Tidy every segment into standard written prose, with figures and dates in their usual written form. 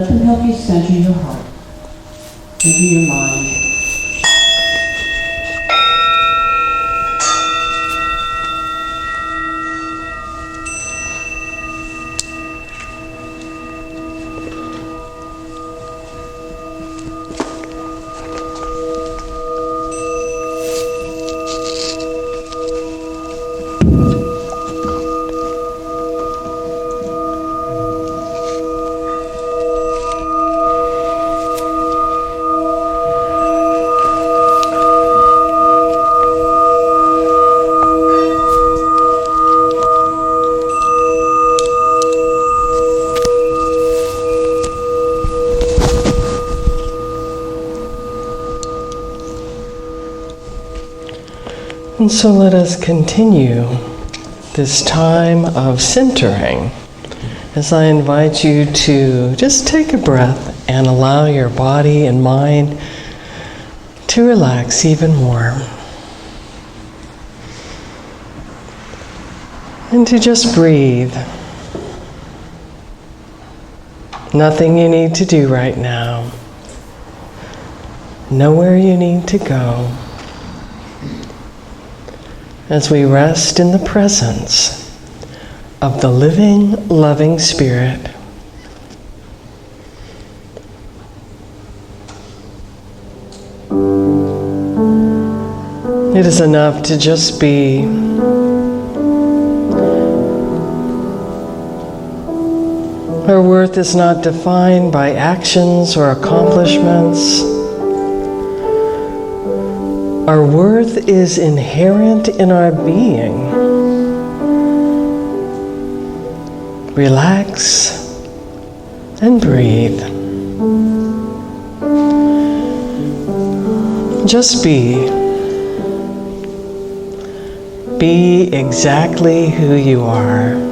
Let them help you center your heart, center your mind. And so let us continue this time of centering as I invite you to just take a breath and allow your body and mind to relax even more. And to just breathe. Nothing you need to do right now. Nowhere you need to go. As we rest in the presence of the living, loving Spirit. It is enough to just be. Our worth is not defined by actions or accomplishments. Our worth is inherent in our being. Relax and breathe. Just be. Be exactly who you are.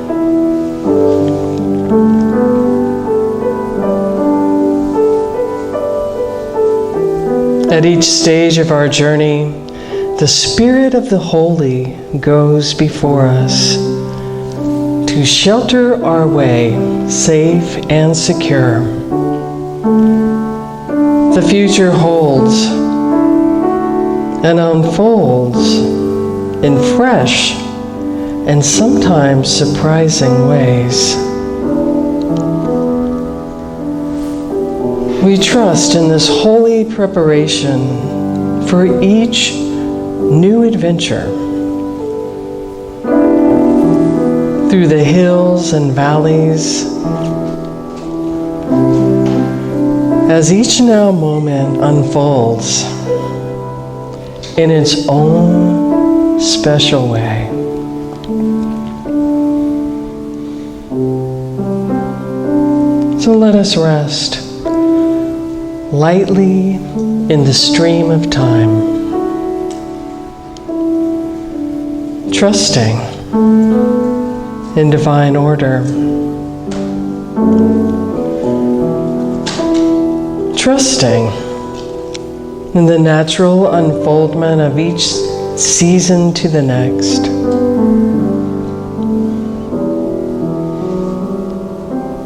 At each stage of our journey, the Spirit of the Holy goes before us to shelter our way safe and secure. The future holds and unfolds in fresh and sometimes surprising ways. We trust in this holy preparation for each new adventure through the hills and valleys, as each now moment unfolds in its own special way. So let us rest lightly in the stream of time, trusting in divine order, trusting in the natural unfoldment of each season to the next.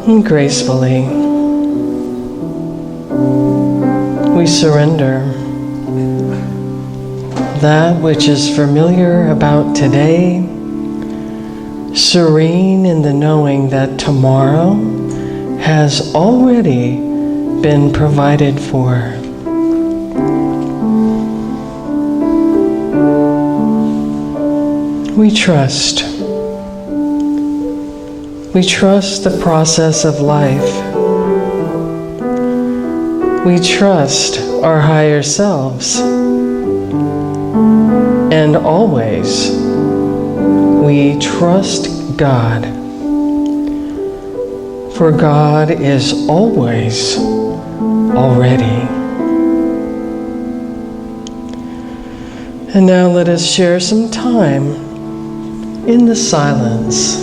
And gracefully, we surrender that which is familiar about today, serene in the knowing that tomorrow has already been provided for. We trust. We trust the process of life. We trust our higher selves. And always, we trust God. For God is always already. And now let us share some time in the silence.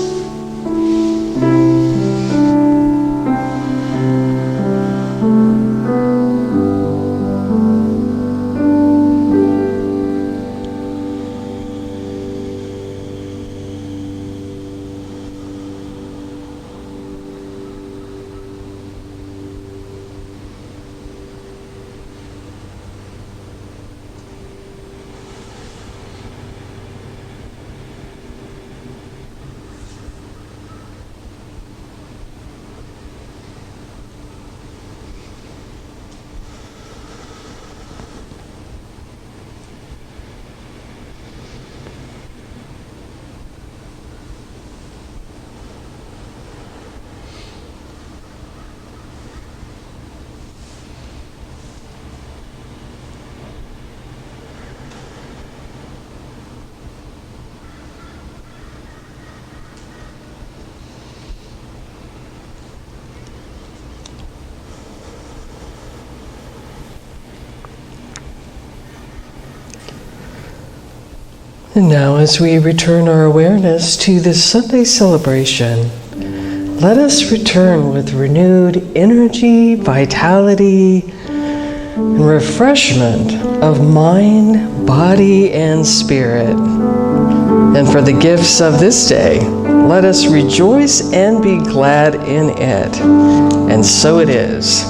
And now, as we return our awareness to this Sunday celebration, let us return with renewed energy, vitality, and refreshment of mind, body, and spirit. And for the gifts of this day, let us rejoice and be glad in it. And so it is.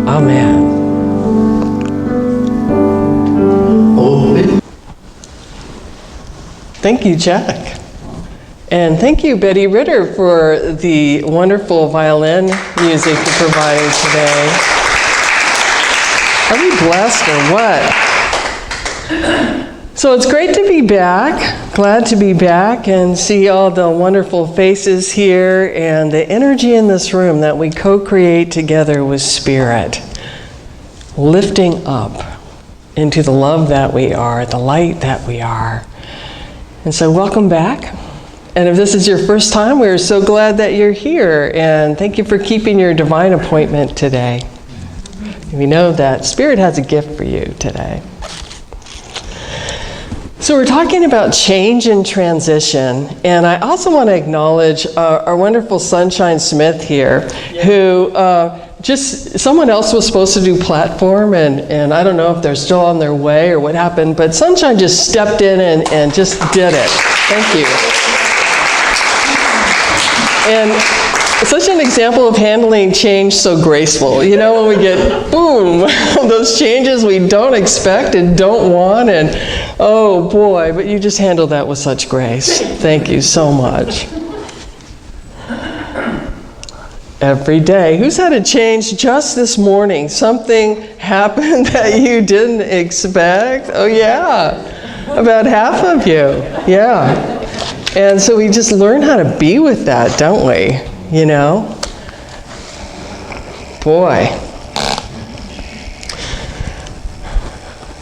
Amen. Thank you, Jack. And thank you, Betty Ritter, for the wonderful violin music you're providing today. Are we blessed or what? So it's great to be back. Glad to be back and see all the wonderful faces here and the energy in this room that we co-create together with Spirit, lifting up into the love that we are, the light that we are. And so welcome back. And if this is your first time, we're so glad that you're here. And thank you for keeping your divine appointment today. We know that Spirit has a gift for you today. So we're talking about change and transition. And I also want to acknowledge our wonderful Sunshine Smith here, who someone else was supposed to do platform, and I don't know if they're still on their way or what happened, but Sunshine just stepped in and just did it. Thank you. And such an example of handling change so graceful. You know, when we get, boom, those changes we don't expect and don't want, and oh boy, but you just handled that with such grace. Thank you so much. Every day. Who's had a change just this morning? Something happened that you didn't expect? Oh yeah, about half of you, yeah. And so we just learn how to be with that, don't we? You know? Boy.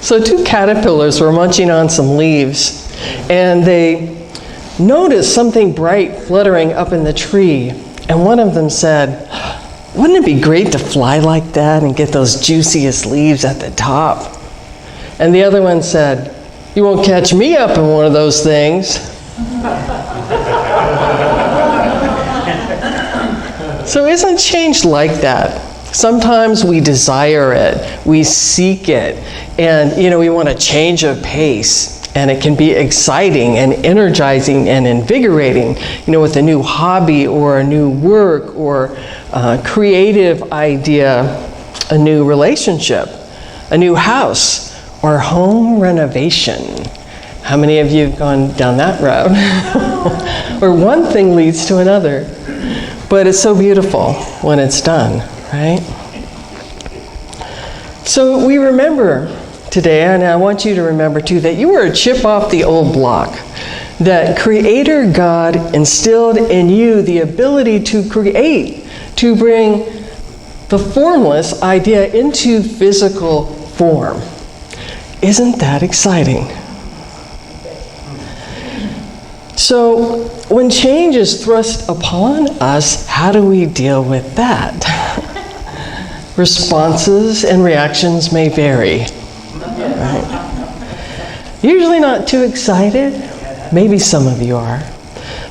So 2 caterpillars were munching on some leaves, and they noticed something bright fluttering up in the tree. And one of them said, "Wouldn't it be great to fly like that and get those juiciest leaves at the top?" And the other one said, "You won't catch me up in one of those things." So isn't change like that? Sometimes we desire it, we seek it, and we want a change of pace. And it can be exciting and energizing and invigorating, with a new hobby or a new work or a creative idea, a new relationship, a new house, or home renovation. How many of you have gone down that road? Where one thing leads to another. But it's so beautiful when it's done, right? So we remember today, and I want you to remember too, that you are a chip off the old block. That Creator God instilled in you the ability to create, to bring the formless idea into physical form. Isn't that exciting? So when change is thrust upon us, how do we deal with that? Responses and reactions may vary. Right. Usually not too excited. Maybe some of you are.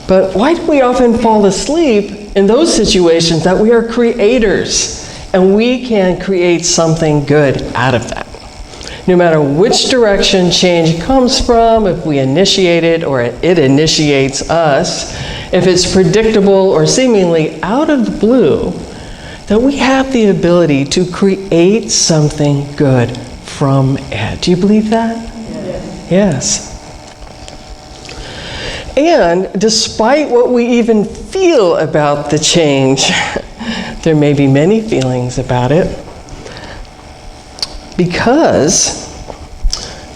But why do we often fall asleep in those situations that we are creators and we can create something good out of that? No matter which direction change comes from, if we initiate it or it initiates us, if it's predictable or seemingly out of the blue, that we have the ability to create something good from it. Do you believe that? Yes. And despite what we even feel about the change, there may be many feelings about it, because,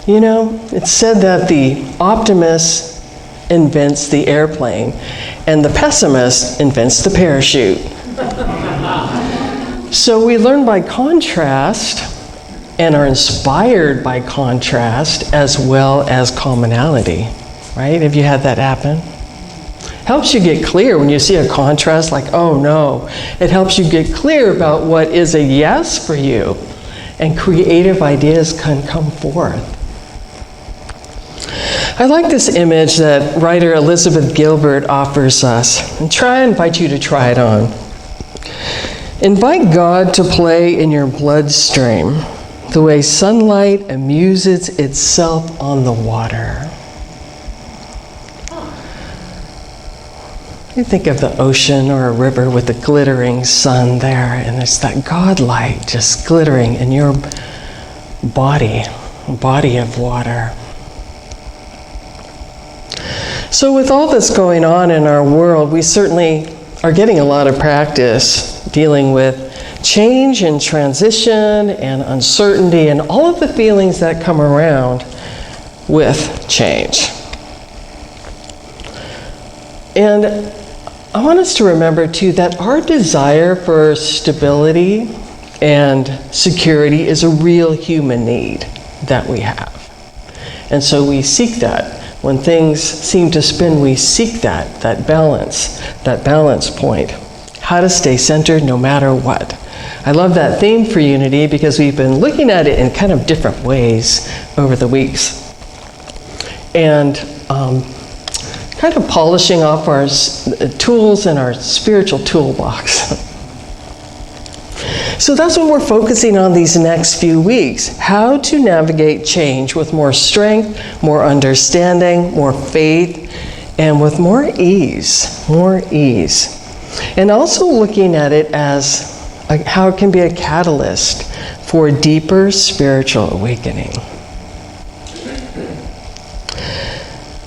it's said that the optimist invents the airplane and the pessimist invents the parachute. So we learn by contrast and are inspired by contrast as well as commonality, right? Have you had that happen? Helps you get clear when you see a contrast like, oh no. It helps you get clear about what is a yes for you, and creative ideas can come forth. I like this image that writer Elizabeth Gilbert offers us, and I invite you to try it on. Invite God to play in your bloodstream the way sunlight amuses itself on the water. You think of the ocean or a river with a glittering sun there, and there's that God light just glittering in your body of water. So with all this going on in our world, we certainly are getting a lot of practice dealing with change and transition and uncertainty and all of the feelings that come around with change. And I want us to remember too that our desire for stability and security is a real human need that we have. And so we seek that. When things seem to spin, we seek that balance point. How to stay centered no matter what. I love that theme for unity because we've been looking at it in kind of different ways over the weeks. And kind of polishing off our tools in our spiritual toolbox. So that's what we're focusing on these next few weeks. How to navigate change with more strength, more understanding, more faith, and with more ease. And also looking at it as how it can be a catalyst for deeper spiritual awakening.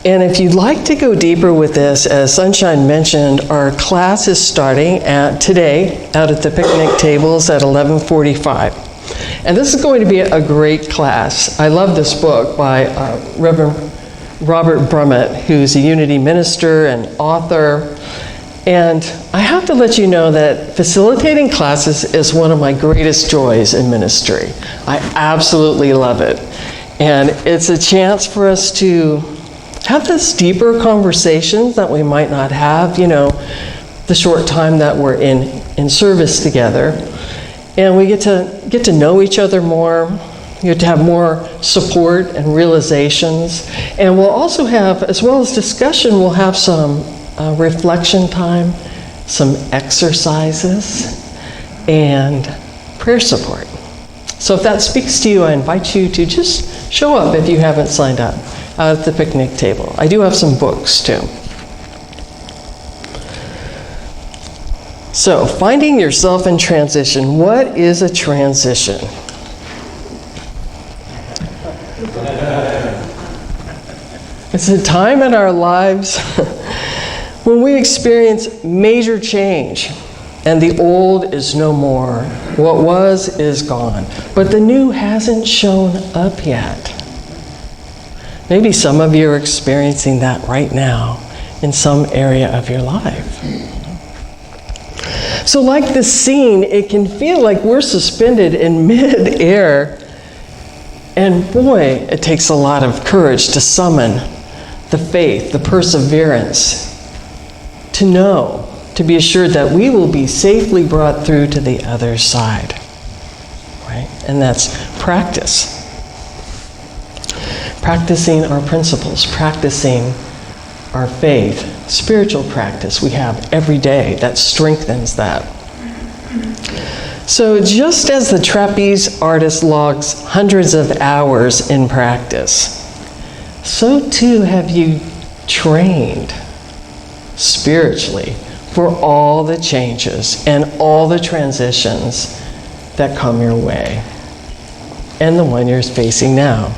And if you'd like to go deeper with this, as Sunshine mentioned, our class is starting today out at the picnic tables at 11:45. And this is going to be a great class. I love this book by Reverend Robert Brummett, who's a Unity minister and author. And I have to let you know that facilitating classes is one of my greatest joys in ministry. I absolutely love it. And it's a chance for us to have this deeper conversations that we might not have, the short time that we're in service together. And we get to know each other more. You get to have more support and realizations. And we'll also have, as well as discussion, we'll have some reflection time, some exercises, and prayer support. So if that speaks to you, I invite you to just show up if you haven't signed up at the picnic table. I do have some books too. So, finding yourself in transition. What is a transition? It's a time in our lives when we experience major change and the old is no more. What was is gone. But the new hasn't shown up yet. Maybe some of you are experiencing that right now in some area of your life. So like this scene, it can feel like we're suspended in mid-air. And boy, it takes a lot of courage to summon the faith, the perseverance, to know, to be assured that we will be safely brought through to the other side. Right? And that's practice. Practicing our principles, practicing our faith, spiritual practice we have every day that strengthens that. So just as the trapeze artist logs hundreds of hours in practice, so too have you trained spiritually for all the changes and all the transitions that come your way and the one you're facing now.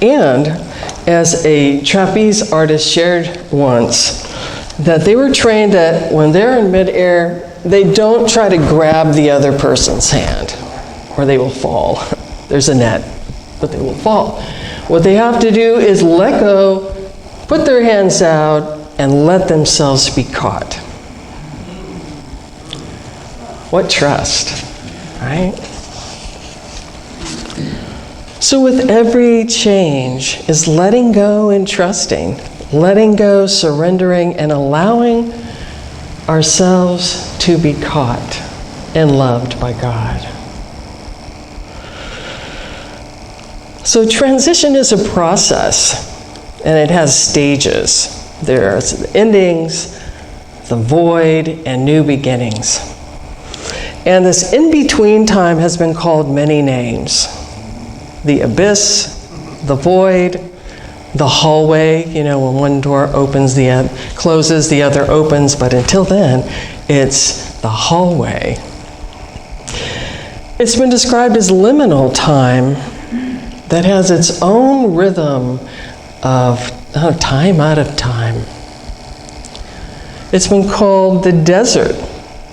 And as a trapeze artist shared once, that they were trained that when they're in midair, they don't try to grab the other person's hand, or they will fall. There's a net, but they will fall. What they have to do is let go, put their hands out, and let themselves be caught. What trust, right? So with every change is letting go and trusting, letting go, surrendering, and allowing ourselves to be caught and loved by God. So transition is a process, and it has stages. There's endings, the void, and new beginnings. And this in-between time has been called many names. The abyss, the void, the hallway, when one door closes, the other opens, but until then, it's the hallway. It's been described as liminal time that has its own rhythm of time out of time. It's been called the desert,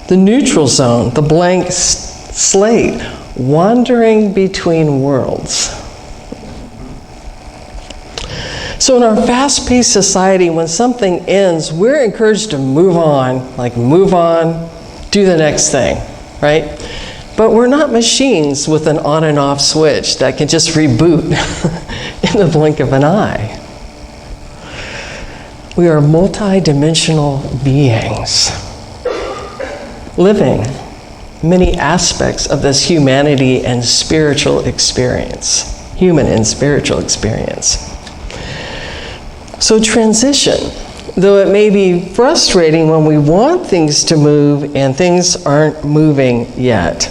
the neutral zone, the blank slate, wandering between worlds. So in our fast-paced society, when something ends, we're encouraged to move on, do the next thing, right? But we're not machines with an on and off switch that can just reboot in the blink of an eye. We are multi-dimensional beings, living many aspects of this humanity and spiritual experience, human and spiritual experience. So transition, though it may be frustrating when we want things to move and things aren't moving yet,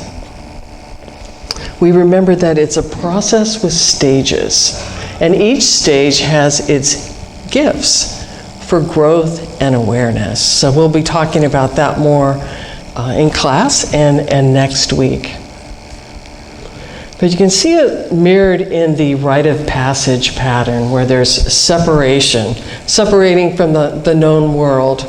we remember that it's a process with stages, and each stage has its gifts for growth and awareness. So we'll be talking about that more in class and next week. But you can see it mirrored in the rite of passage pattern, where there's separating from the known world,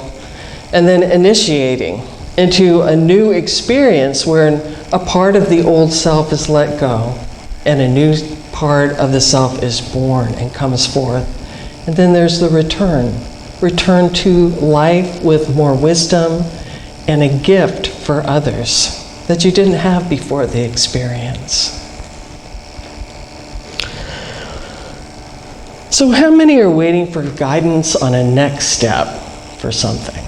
and then initiating into a new experience where a part of the old self is let go, and a new part of the self is born and comes forth. And then there's the return to life with more wisdom and a gift for others that you didn't have before the experience. So how many are waiting for guidance on a next step for something?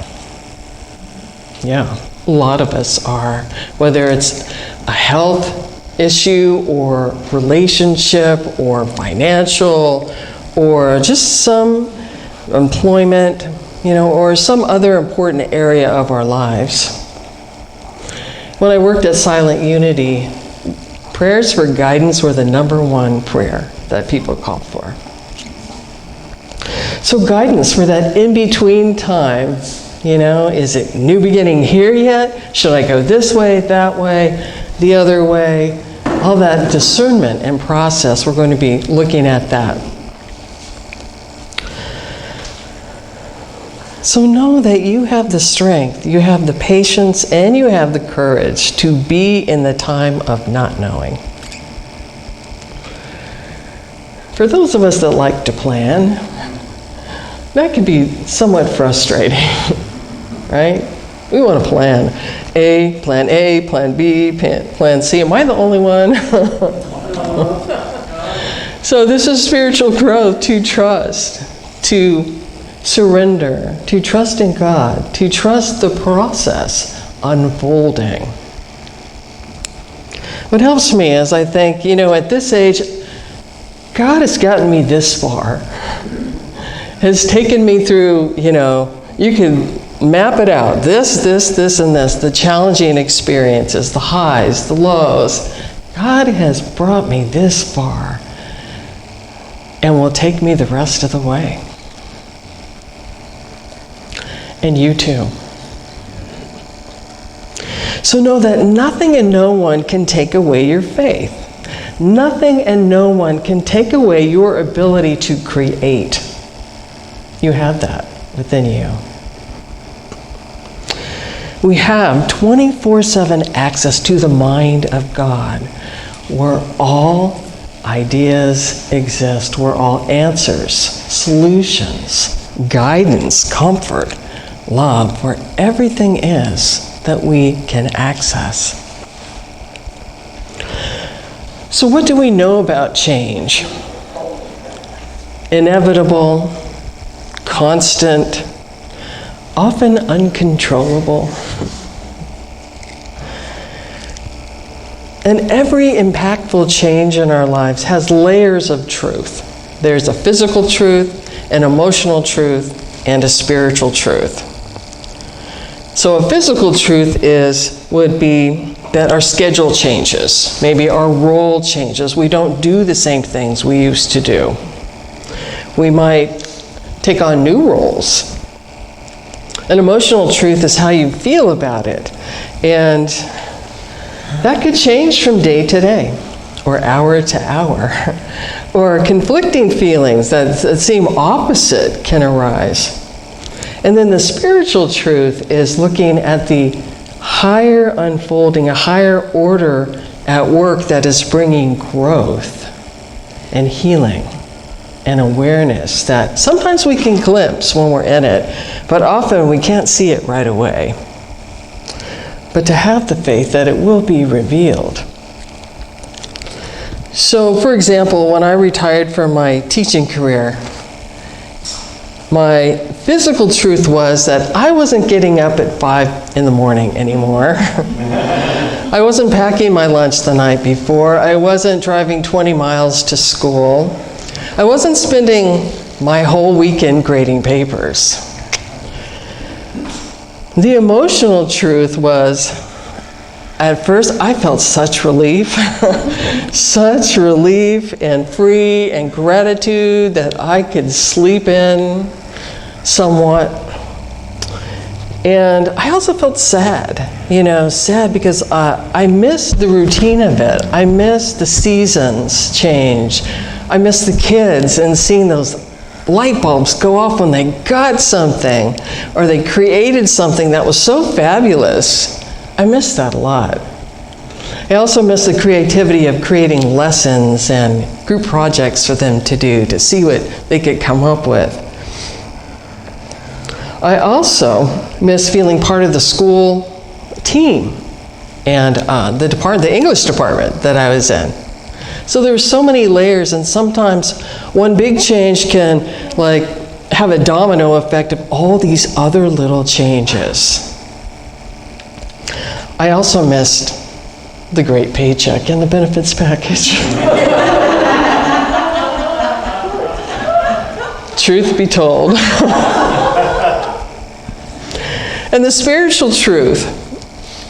Yeah, a lot of us are. Whether it's a health issue or relationship or financial or just some employment, or some other important area of our lives. When I worked at Silent Unity, prayers for guidance were the number one prayer that people called for. So guidance for that in-between time, is it new beginning here yet? Should I go this way, that way, the other way? All that discernment and process, we're going to be looking at that. So know that you have the strength, you have the patience, and you have the courage to be in the time of not knowing. For those of us that like to plan, that can be somewhat frustrating, right? We want to plan A, plan B, plan C. Am I the only one? So this is spiritual growth, to trust, to surrender, to trust in God, to trust the process unfolding. What helps me is I think, at this age, God has gotten me this far, has taken me through, you can map it out, this, and this, the challenging experiences, the highs, the lows. God has brought me this far and will take me the rest of the way. And you too. So know that nothing and no one can take away your faith. Nothing and no one can take away your ability to create. You have that within you. We have 24/7 access to the mind of God, where all ideas exist, where all answers, solutions, guidance, comfort, love, where everything is that we can access. So what do we know about change? Inevitable, constant, often uncontrollable. And every impactful change in our lives has layers of truth. There's a physical truth, an emotional truth, and a spiritual truth. So a physical truth would be that our schedule changes. Maybe our role changes. We don't do the same things we used to do. We might take on new roles. An emotional truth is how you feel about it. And that could change from day to day, or hour to hour. Or conflicting feelings that seem opposite can arise. And then the spiritual truth is looking at the higher unfolding, a higher order at work that is bringing growth and healing and awareness that sometimes we can glimpse when we're in it, but often we can't see it right away. But to have the faith that it will be revealed. So, for example, when I retired from my teaching career, my physical truth was that I wasn't getting up at 5 in the morning anymore. I wasn't packing my lunch the night before. I wasn't driving 20 miles to school. I wasn't spending my whole weekend grading papers. The emotional truth was, at first, I felt such relief, such relief and free and gratitude that I could sleep in somewhat. And I also felt sad, sad because I missed the routine of it. I missed the seasons change. I missed the kids and seeing those light bulbs go off when they got something or they created something that was so fabulous. I missed that a lot. I also missed the creativity of creating lessons and group projects for them to do, to see what they could come up with. I also miss feeling part of the school team and the English department that I was in. So there were so many layers, and sometimes one big change can have a domino effect of all these other little changes. I also missed the great paycheck and the benefits package. Truth be told. And the spiritual truth.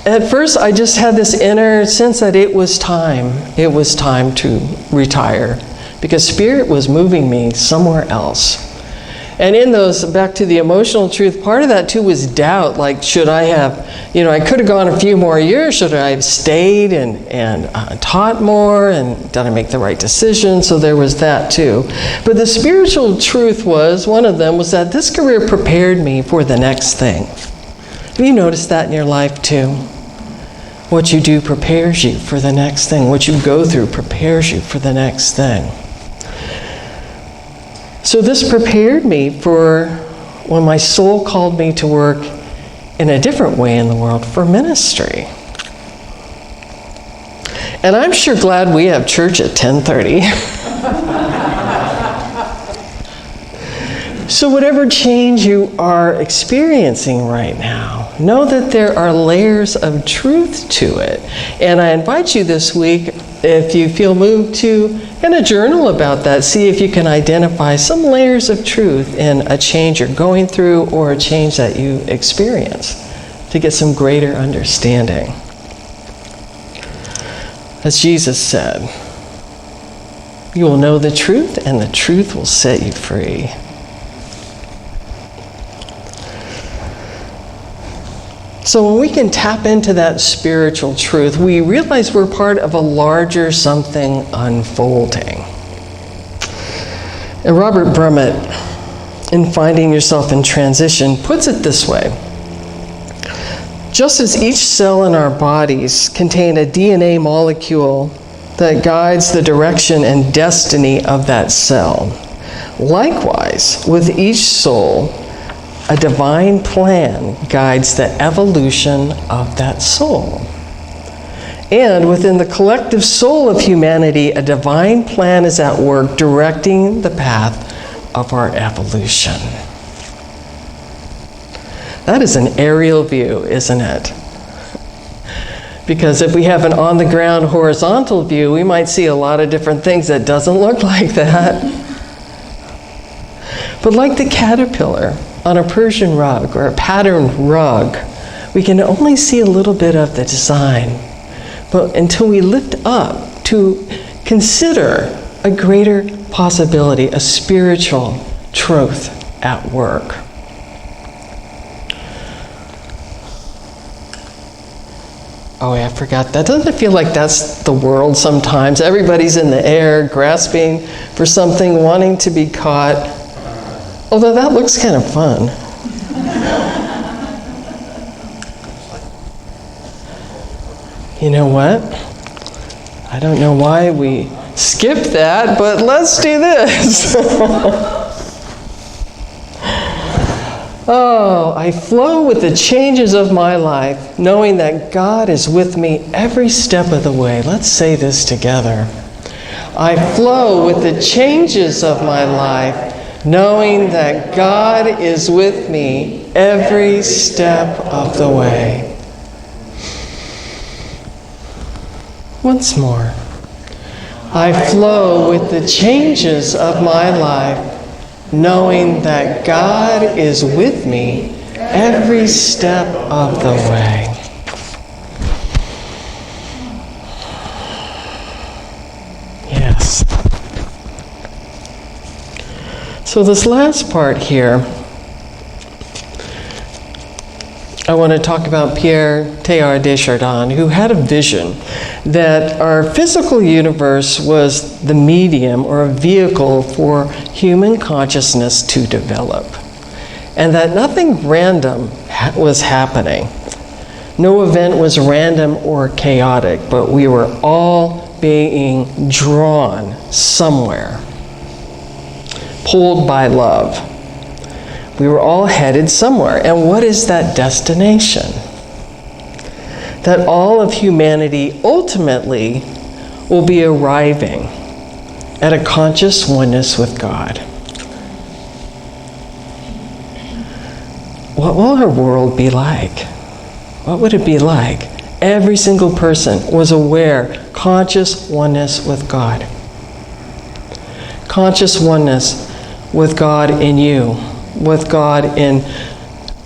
At first, I just had this inner sense that it was time. It was time to retire because Spirit was moving me somewhere else. And in those, back to the emotional truth, part of that too was doubt. Like, should I have, I could have gone a few more years. Should I have stayed and taught more? And did I make the right decision? So there was that too. But the spiritual truth was, one of them was that this career prepared me for the next thing. Have you noticed that in your life too? What you do prepares you for the next thing. What you go through prepares you for the next thing. So this prepared me for when my soul called me to work in a different way in the world, for ministry. And I'm sure glad we have church at 10:30. So whatever change you are experiencing right now, know that there are layers of truth to it. And I invite you this week, if you feel moved, to kind of journal about that. See if you can identify some layers of truth in a change you're going through or a change that you experience to get some greater understanding. As Jesus said, you will know the truth and the truth will set you free. So when we can tap into that spiritual truth, we realize we're part of a larger something unfolding. And Robert Brummett, in Finding Yourself in Transition, puts it this way. Just as each cell in our bodies contain a DNA molecule that guides the direction and destiny of that cell, likewise, with each soul, a divine plan guides the evolution of that soul. And within the collective soul of humanity, a divine plan is at work directing the path of our evolution. That is an aerial view, isn't it? Because if we have an on-the-ground horizontal view, we might see a lot of different things that doesn't look like that. But like the caterpillar on a Persian rug or a patterned rug, we can only see a little bit of the design. But until we lift up to consider a greater possibility, a spiritual truth at work. Oh, I forgot that. Doesn't it feel like that's the world sometimes? Everybody's in the air, grasping for something, wanting to be caught. Although that looks kind of fun. You know what? I don't know why we skipped that, but let's do this. Oh, I flow with the changes of my life, knowing that God is with me every step of the way. Let's say this together. I flow with the changes of my life, knowing that God is with me every step of the way. Once more. I flow with the changes of my life, knowing that God is with me every step of the way. Yes. So this last part here, I want to talk about Pierre Teilhard de Chardin, who had a vision that our physical universe was the medium or a vehicle for human consciousness to develop, and that nothing random was happening. No event was random or chaotic, but we were all being drawn somewhere, pulled by love. We were all headed somewhere. And what is that destination? That all of humanity ultimately will be arriving at a conscious oneness with God. What will our world be like? What would it be like? Every single person was aware, conscious oneness with God. Conscious oneness with God in you, with God in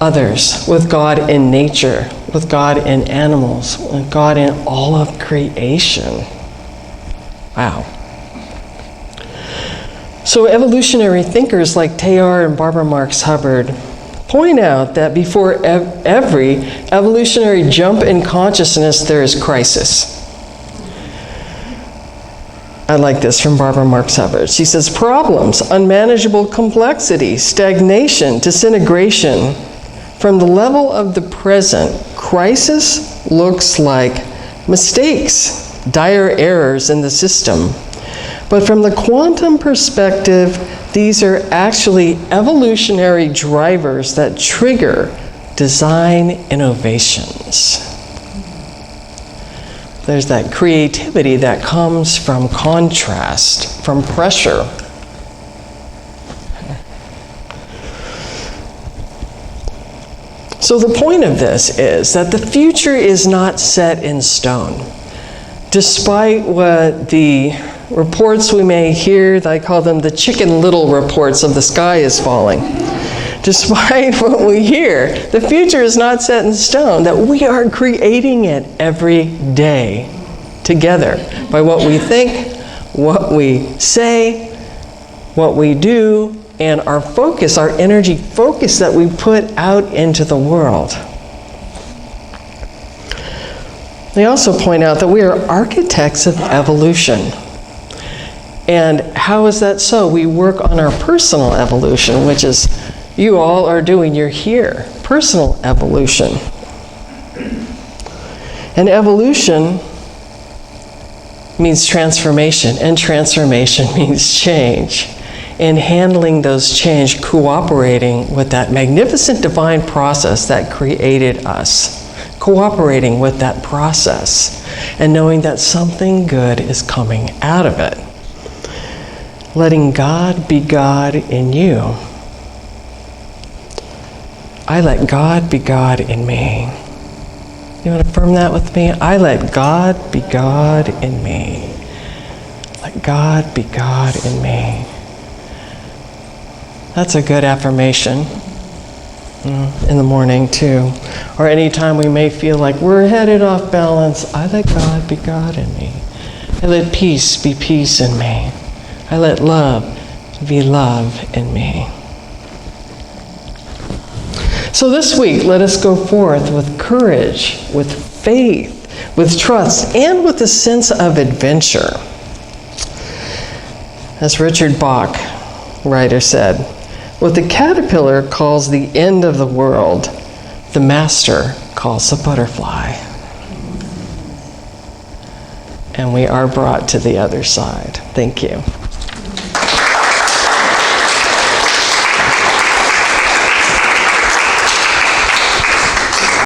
others, with God in nature, with God in animals, with God in all of creation. Wow. So evolutionary thinkers like Teilhard and Barbara Marx Hubbard point out that before every evolutionary jump in consciousness, there is crisis. I like this from Barbara Marx Hubbard. She says, problems, unmanageable complexity, stagnation, disintegration. From the level of the present, crisis looks like mistakes, dire errors in the system. But from the quantum perspective, these are actually evolutionary drivers that trigger design innovations. There's that creativity that comes from contrast, from pressure. So the point of this is that the future is not set in stone. Despite what the reports we may hear, I call them the Chicken Little reports of the sky is falling. Despite what we hear, the future is not set in stone, that we are creating it every day together by what we think, what we say, what we do, and our focus, our energy focus that we put out into the world. They also point out that we are architects of evolution. And how is that so? We work on our personal evolution, which is you all are doing, you're here. Personal evolution. And evolution means transformation, and transformation means change. And handling those change, cooperating with that magnificent divine process that created us. Cooperating with that process and knowing that something good is coming out of it. Letting God be God in you. I let God be God in me. You want to affirm that with me? I let God be God in me. Let God be God in me. That's a good affirmation in the morning too. Or anytime we may feel like we're headed off balance, I let God be God in me. I let peace be peace in me. I let love be love in me. So this week, let us go forth with courage, with faith, with trust, and with a sense of adventure. As Richard Bach, writer, said, what the caterpillar calls the end of the world, the master calls the butterfly. And we are brought to the other side. Thank you.